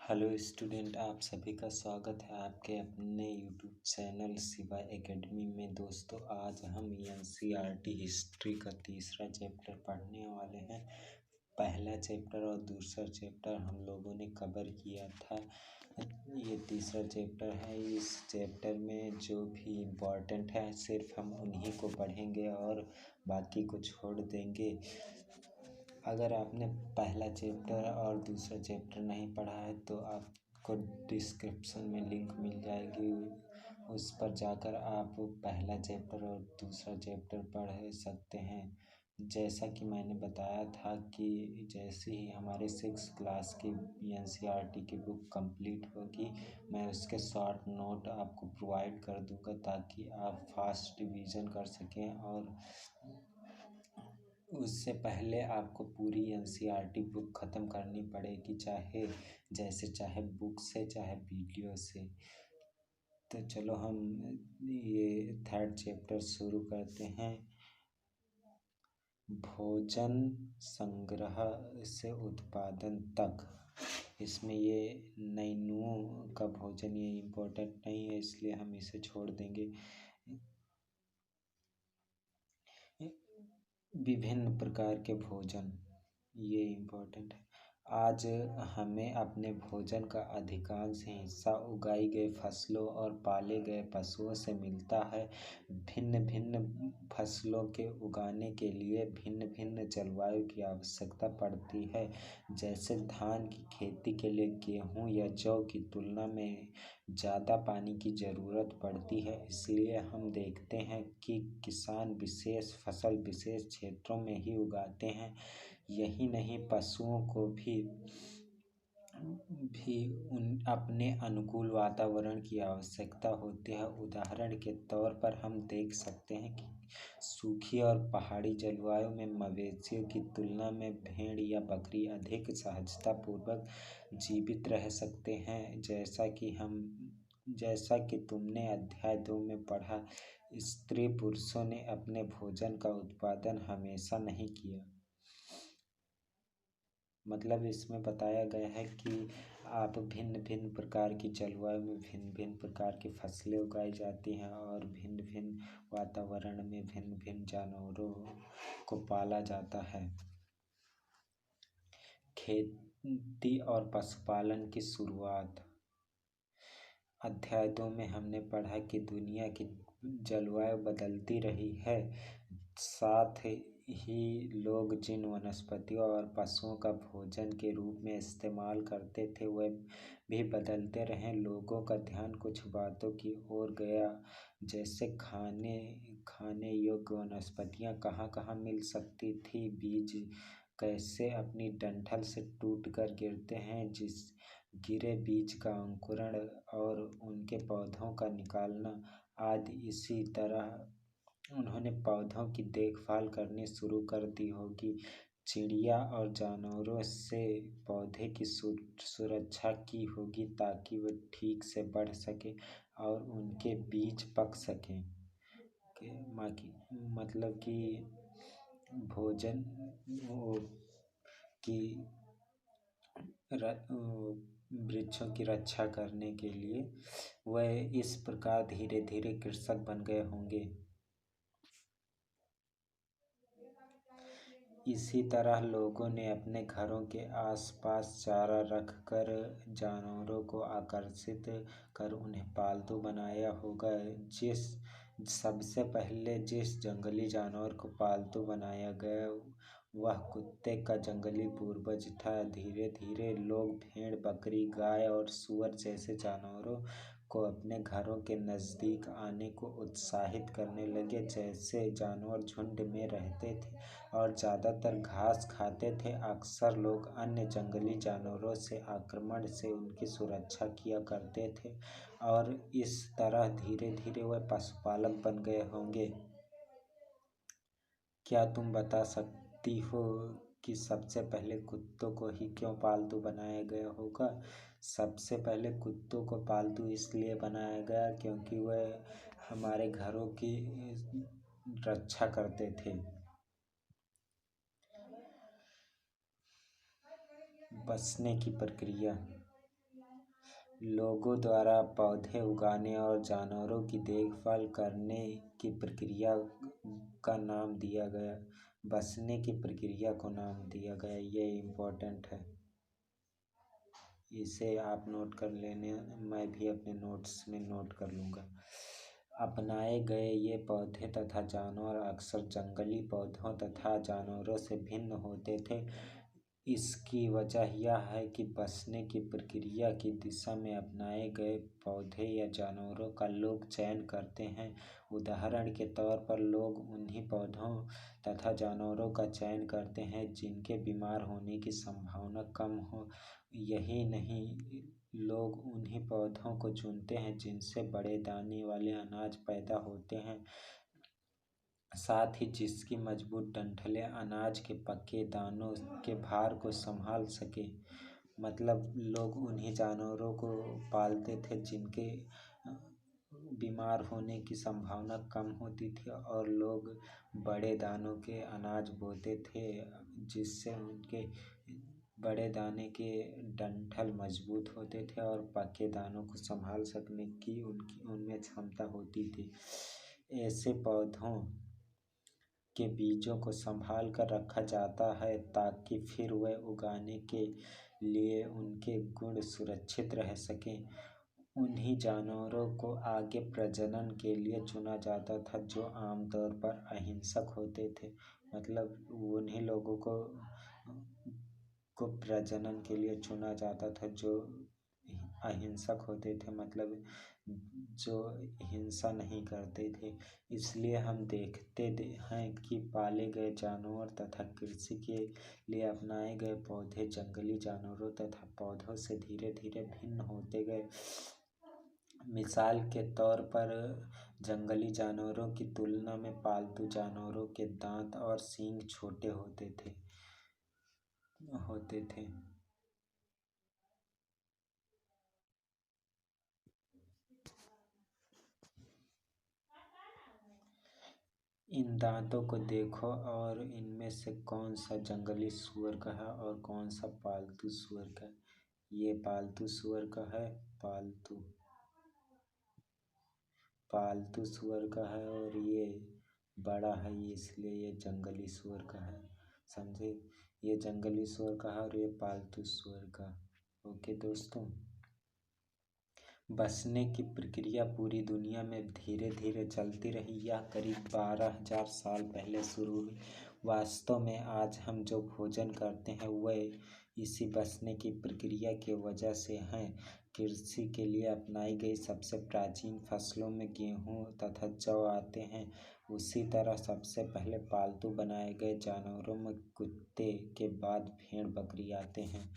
Hello student, आप सभी का स्वागत है आपके अपने यूट्यूब चैनल शिवा एकेडमी में। दोस्तों, आज हम एनसीईआरटी हिस्ट्री का तीसरा चैप्टर पढ़ने वाले हैं। पहला चैप्टर और दूसरा चैप्टर हम लोगों ने कवर किया था। ये तीसरा चैप्टर है। इस चैप्टर में जो भी इम्पोर्टेंट है सिर्फ हम उन्हीं को पढ़ेंगे और बाकी को छोड़ देंगे। अगर आपने पहला चैप्टर और दूसरा चैप्टर नहीं पढ़ा है तो आपको डिस्क्रिप्शन में लिंक मिल जाएगी, उस पर जाकर आप पहला चैप्टर और दूसरा चैप्टर पढ़ सकते हैं। जैसा कि मैंने बताया था कि जैसे ही हमारे 6 क्लास की एनसीईआरटी की बुक कंप्लीट होगी, मैं उसके शॉर्ट नोट आपको प्रोवाइड कर दूंगा ताकि आप फास्ट रिवीजन कर सकें। और उससे पहले आपको पूरी एनसीईआरटी बुक ख़त्म करनी पड़ेगी, चाहे बुक से चाहे वीडियो से। तो चलो हम ये थर्ड चैप्टर शुरू करते हैं। भोजन संग्रह से उत्पादन तक। इसमें ये नैनुओं का भोजन ये इम्पोर्टेंट नहीं है, इसलिए हम इसे छोड़ देंगे। विभिन्न प्रकार के भोजन ये इम्पोर्टेंट है। आज हमें अपने भोजन का अधिकांश हिस्सा उगाई गई फसलों और पाले गए पशुओं से मिलता है। भिन्न भिन्न फसलों के उगाने के लिए भिन्न भिन्न जलवायु की आवश्यकता पड़ती है। जैसे धान की खेती के लिए गेहूँ या जौ की तुलना में ज़्यादा पानी की ज़रूरत पड़ती है। इसलिए हम देखते हैं कि किसान विशेष फसल विशेष क्षेत्रों में ही उगाते हैं। यही नहीं, पशुओं को भी अपने अनुकूल वातावरण की आवश्यकता होती है। उदाहरण के तौर पर हम देख सकते हैं कि सूखी और पहाड़ी जलवायु में मवेशियों की तुलना में भेड़ या बकरी अधिक सहजतापूर्वक जीवित रह सकते हैं। जैसा कि तुमने अध्याय 2 में पढ़ा, स्त्री पुरुषों ने अपने भोजन का उत्पादन हमेशा नहीं किया। मतलब इसमें बताया गया है कि आप भिन्न भिन्न प्रकार की जलवायु में भिन्न भिन्न प्रकार की फसलें उगाई जाती हैं और भिन्न भिन्न वातावरण में भिन्न भिन्न जानवरों को पाला जाता है। खेती और पशुपालन की शुरुआत। अध्याय 2 में हमने पढ़ा कि दुनिया की जलवायु बदलती रही है, साथ ही लोग जिन वनस्पतियों और पशुओं का भोजन के रूप में इस्तेमाल करते थे वह भी बदलते रहे। लोगों का ध्यान कुछ बातों की ओर गया, जैसे खाने योग्य वनस्पतियां कहाँ कहाँ मिल सकती थी, बीज कैसे अपनी डंठल से टूटकर गिरते हैं, जिस गिरे बीज का अंकुरण और उनके पौधों का निकालना आदि। इसी तरह उन्होंने पौधों की देखभाल करनी शुरू कर दी होगी। चिड़िया और जानवरों से पौधे की सुरक्षा की होगी ताकि वे ठीक से बढ़ सके और उनके बीज पक सकें। मतलब कि भोजन की वृक्षों की रक्षा करने के लिए वह इस प्रकार धीरे धीरे कृषक बन गए होंगे। इसी तरह लोगों ने अपने घरों के आसपास चारा रखकर जानवरों को आकर्षित कर उन्हें पालतू बनाया होगा। सबसे पहले जिस जंगली जानवर को पालतू बनाया गया वह कुत्ते का जंगली पूर्वज था। धीरे धीरे लोग भेड़, बकरी, गाय और सूअर जैसे जानवरों को अपने घरों के नज़दीक आने को उत्साहित करने लगे। जैसे जानवर झुंड में रहते थे और ज़्यादातर घास खाते थे, अक्सर लोग अन्य जंगली जानवरों से आक्रमण से उनकी सुरक्षा किया करते थे और इस तरह धीरे धीरे वह पशुपालक बन गए होंगे। क्या तुम बता सकती हो कि सबसे पहले कुत्तों को ही क्यों पालतू बनाया गया होगा? सबसे पहले कुत्तों को पालतू इसलिए बनाया गया क्योंकि वह हमारे घरों की रक्षा करते थे। बसने की प्रक्रिया। लोगों द्वारा पौधे उगाने और जानवरों की देखभाल करने की प्रक्रिया का नाम दिया गया, बसने की प्रक्रिया को नाम दिया गया। ये इम्पोर्टेंट है, इसे आप नोट कर लेने, मैं भी अपने नोट्स में नोट कर लूँगा। अपनाए गए ये पौधे तथा जानवर अक्सर जंगली पौधों तथा जानवरों से भिन्न होते थे। इसकी वजह यह है कि बसने की प्रक्रिया की दिशा में अपनाए गए पौधे या जानवरों का लोग चयन करते हैं। उदाहरण के तौर पर लोग उन्हीं पौधों तथा जानवरों का चयन करते हैं जिनके बीमार होने की संभावना कम हो। यही नहीं, लोग उन्हीं पौधों को चुनते हैं जिनसे बड़े दाने वाले अनाज पैदा होते हैं, साथ ही जिसकी मजबूत डंठलें अनाज के पके दानों के भार को संभाल सके। मतलब लोग उन्हीं जानवरों को पालते थे जिनके बीमार होने की संभावना कम होती थी, और लोग बड़े दानों के अनाज बोते थे जिससे उनके बड़े दाने के डंठल मजबूत होते थे और पके दानों को संभाल सकने की उनमें क्षमता होती थी। ऐसे पौधों के बीजों को संभाल कर रखा जाता है ताकि फिर वह उगाने के लिए उनके गुण सुरक्षित रह सकें। उन्हीं जानवरों को आगे प्रजनन के लिए चुना जाता था जो आमतौर पर अहिंसक होते थे। मतलब उन्हीं लोगों को प्रजनन के लिए चुना जाता था जो अहिंसक होते थे, मतलब जो हिंसा नहीं करते थे। इसलिए हम देखते हैं कि पाले गए जानवर तथा कृषि के लिए अपनाए गए पौधे जंगली जानवरों तथा पौधों से धीरे धीरे भिन्न होते गए। मिसाल के तौर पर जंगली जानवरों की तुलना में पालतू जानवरों के दांत और सींग छोटे होते थे। इन दांतों को देखो और इनमें से कौन सा जंगली सूअर का है और कौन सा पालतू सूअर का है। ये पालतू सूअर का है, पालतू सूअर का है, और ये बड़ा है इसलिए ये जंगली सूअर का है। समझे? ये जंगली सूअर का है और ये पालतू सूअर का। ओके दोस्तों, बसने की प्रक्रिया पूरी दुनिया में धीरे धीरे चलती रही। यह करीब 12,000 साल पहले शुरू हुई। वास्तव में आज हम जो भोजन करते हैं वह इसी बसने की प्रक्रिया की वजह से हैं। कृषि के लिए अपनाई गई सबसे प्राचीन फसलों में गेहूँ तथा जौ आते हैं। उसी तरह सबसे पहले पालतू बनाए गए जानवरों में कुत्ते के बाद भेड़ बकरी आते हैं।